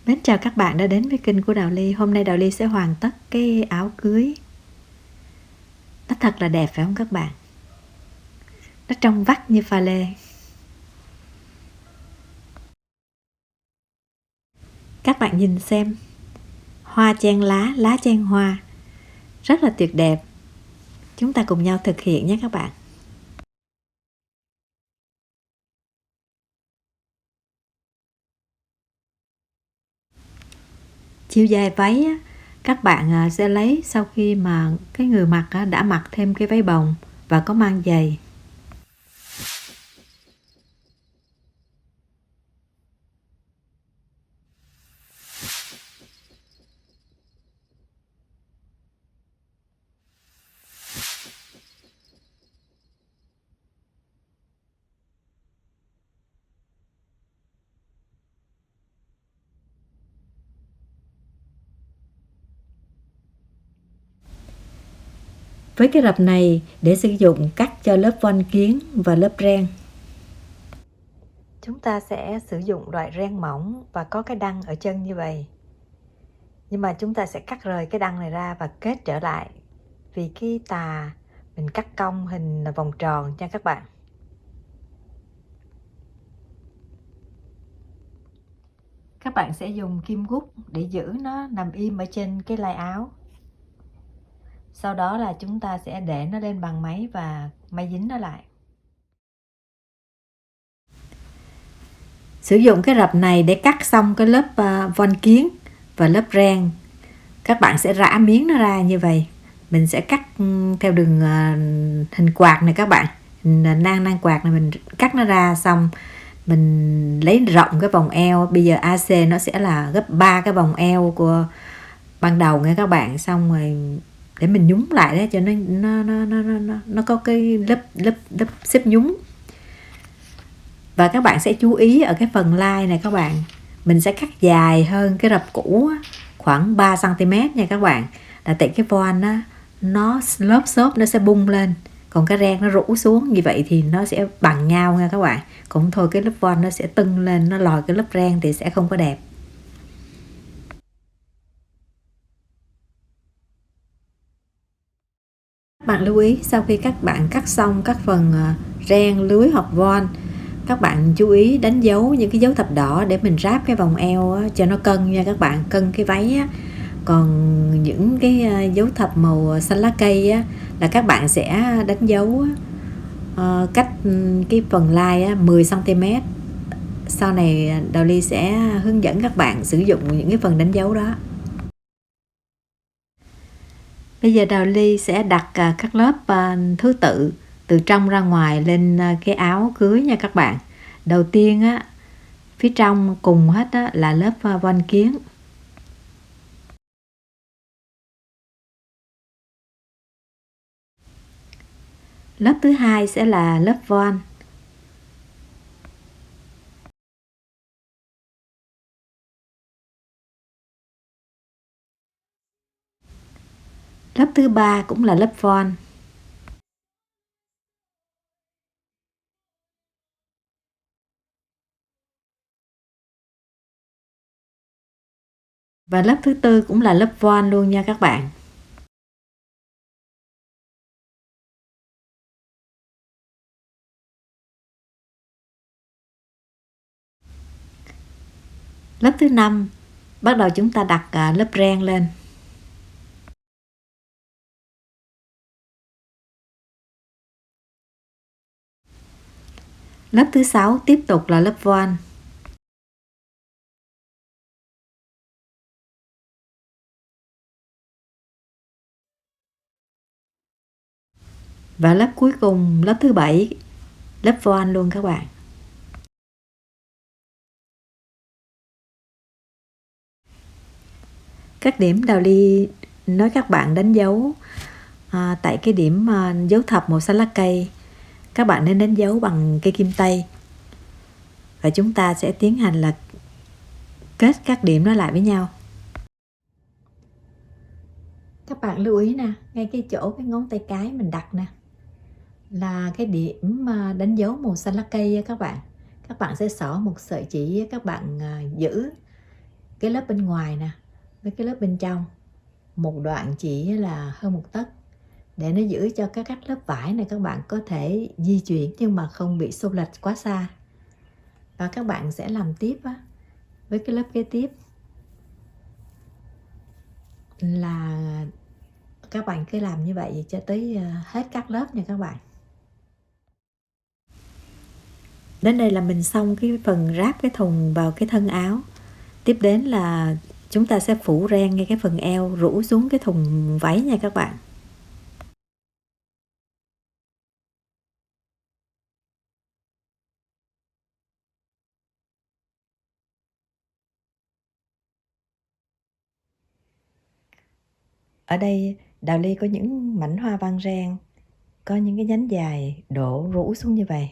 Mến chào các bạn đã đến với kênh của Đào Ly. Hôm nay Đào Ly sẽ hoàn tất cái áo cưới. Nó thật là đẹp phải không các bạn? Nó trong vắt như pha lê. Các bạn nhìn xem. Hoa chen lá, lá chen hoa. Rất là tuyệt đẹp. Chúng ta cùng nhau thực hiện nhé các bạn. Chiều dài váy các bạn sẽ lấy sau khi mà cái người mặc đã mặc thêm cái váy bồng và có mang giày. Với cái rập này để sử dụng cắt cho lớp voan kiến và lớp ren. Chúng ta sẽ sử dụng loại ren mỏng và có cái đăng ở chân như vậy. Nhưng mà chúng ta sẽ cắt rời cái đăng này ra và kết trở lại. Vì cái tà mình cắt cong hình vòng tròn nha các bạn. Các bạn sẽ dùng kim gút để giữ nó nằm im ở trên cái lai áo. Sau đó là chúng ta sẽ để nó lên bằng máy và may dính nó lại. Sử dụng cái rập này để cắt xong cái lớp voan kiến và lớp ren. Các bạn sẽ rã miếng nó ra như vậy. Mình sẽ cắt theo đường hình quạt này các bạn. Nang quạt này mình cắt nó ra xong mình lấy rộng cái vòng eo. Bây giờ AC nó sẽ là gấp 3 cái vòng eo của ban đầu nha các bạn. Xong rồi để mình nhúng lại đó cho nó có cái lớp xếp nhúng. Và các bạn sẽ chú ý ở cái phần lai này các bạn, mình sẽ cắt dài hơn cái rập cũ khoảng 3 cm nha các bạn. Là tại cái voan nó lớp xốp nó sẽ bung lên, còn cái ren nó rũ xuống, như vậy thì nó sẽ bằng nhau nha các bạn. Cũng thôi cái lớp voan nó sẽ tưng lên, nó lòi cái lớp ren thì sẽ không có đẹp. Các bạn lưu ý sau khi các bạn cắt xong các phần ren, lưới hoặc voan, các bạn chú ý đánh dấu những cái dấu thập đỏ để mình ráp cái vòng eo cho nó cân nha các bạn, cân cái váy á. Còn những cái dấu thập màu xanh lá cây á, là các bạn sẽ đánh dấu cách cái phần lai 10 cm. Sau này Đào Ly sẽ hướng dẫn các bạn sử dụng những cái phần đánh dấu đó. Bây giờ Đào Ly sẽ đặt các lớp thứ tự từ trong ra ngoài lên cái áo cưới nha các bạn. Đầu tiên á, phía trong cùng hết á, là lớp voan kiến. Lớp thứ hai sẽ là lớp voan. Lớp thứ ba cũng là lớp voan. Và lớp thứ tư cũng là lớp voan luôn nha các bạn. Lớp thứ năm bắt đầu chúng ta đặt lớp ren lên. Lớp thứ sáu tiếp tục là lớp voan. Và lớp cuối cùng, lớp thứ bảy, lớp voan luôn các bạn. Các điểm Đào Ly nói các bạn đánh dấu tại cái điểm dấu thập màu xanh lá cây, các bạn nên đánh dấu bằng cây kim tây. Và chúng ta sẽ tiến hành là kết các điểm đó lại với nhau. Các bạn lưu ý nè, ngay cái chỗ cái ngón tay cái mình đặt nè, là cái điểm đánh dấu màu xanh lá cây các bạn. Các bạn sẽ xỏ một sợi chỉ, các bạn giữ cái lớp bên ngoài nè với cái lớp bên trong, một đoạn chỉ là hơn 1 tấc, để nó giữ cho các lớp vải này các bạn có thể di chuyển nhưng mà không bị xô lệch quá xa. Và các bạn sẽ làm tiếp với cái lớp kế tiếp là các bạn cứ làm như vậy cho tới hết các lớp nha các bạn. Đến đây là mình xong cái phần ráp cái thùng vào cái thân áo. Tiếp đến là chúng ta sẽ phủ ren ngay cái phần eo rũ xuống cái thùng váy nha các bạn. Ở đây Đào Ly có những mảnh hoa văn ren, có những cái nhánh dài đổ rũ xuống như vậy.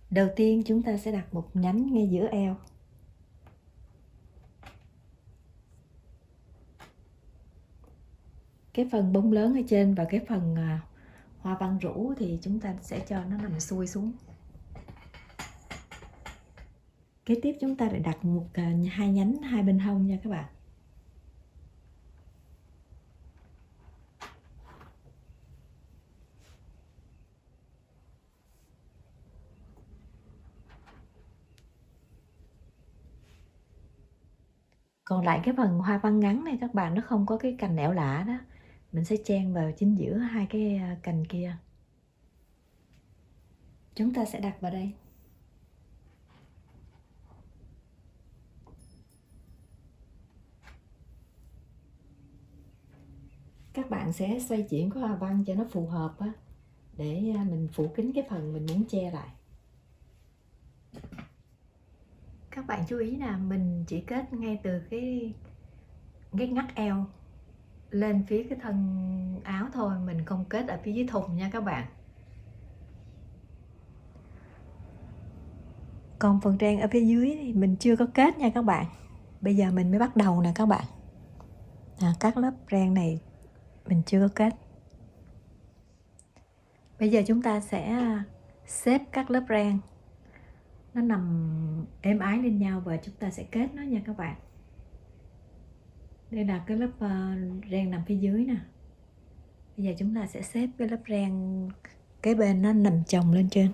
Đầu tiên chúng ta sẽ đặt một nhánh ngay giữa eo. Cái phần bông lớn ở trên và cái phần hoa văn rũ thì chúng ta sẽ cho nó nằm xuôi xuống. Kế tiếp chúng ta lại đặt hai nhánh hai bên hông nha các bạn. Còn lại cái phần hoa văn ngắn này các bạn, nó không có cái cành ẻo lả đó, mình sẽ chen vào chính giữa hai cái cành kia. Chúng ta sẽ đặt vào đây. Các bạn sẽ xoay chuyển cái hoa văn cho nó phù hợp để mình phủ kín cái phần mình muốn che lại. Các bạn chú ý là mình chỉ kết ngay từ cái ngắt eo lên phía cái thân áo thôi, mình không kết ở phía dưới thùng nha các bạn. Còn phần ren ở phía dưới thì mình chưa có kết nha các bạn. Bây giờ mình mới bắt đầu nè các bạn. Các lớp ren này mình chưa có kết. Bây giờ chúng ta sẽ xếp các lớp ren nó nằm êm ái lên nhau và chúng ta sẽ kết nó nha các bạn. Đây là cái lớp ren nằm phía dưới nè. Bây giờ chúng ta sẽ xếp cái lớp ren cái bên nó nằm chồng lên trên.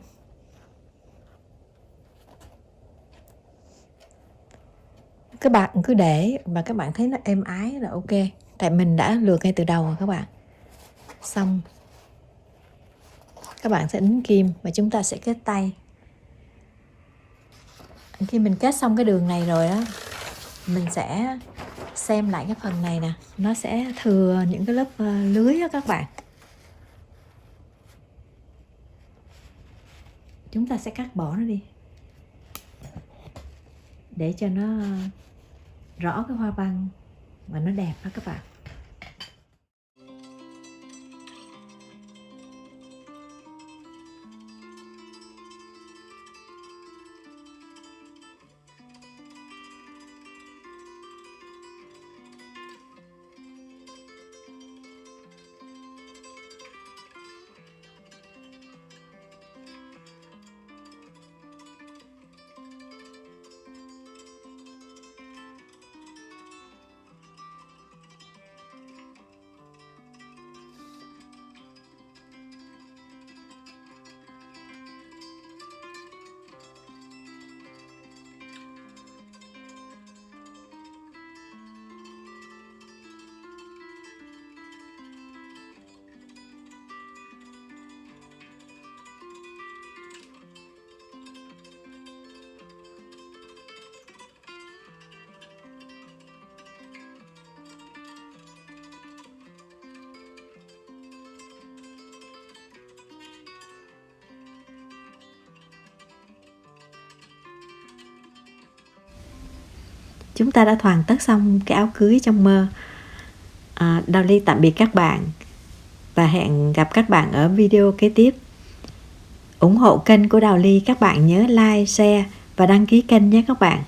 Các bạn cứ để mà các bạn thấy nó êm ái là ok. Tại mình đã lược ngay từ đầu rồi các bạn. Xong các bạn sẽ đính kim và chúng ta sẽ kết tay. Khi mình kết xong cái đường này rồi đó, mình sẽ xem lại cái phần này nè, nó sẽ thừa những cái lớp lưới đó các bạn. Chúng ta sẽ cắt bỏ nó đi để cho nó rõ cái hoa văn và nó đẹp đó các bạn. Chúng ta đã hoàn tất xong cái áo cưới trong mơ. Đào Ly tạm biệt các bạn và hẹn gặp các bạn ở video kế tiếp. Ủng hộ kênh của Đào Ly, các bạn nhớ like, share và đăng ký kênh nhé các bạn.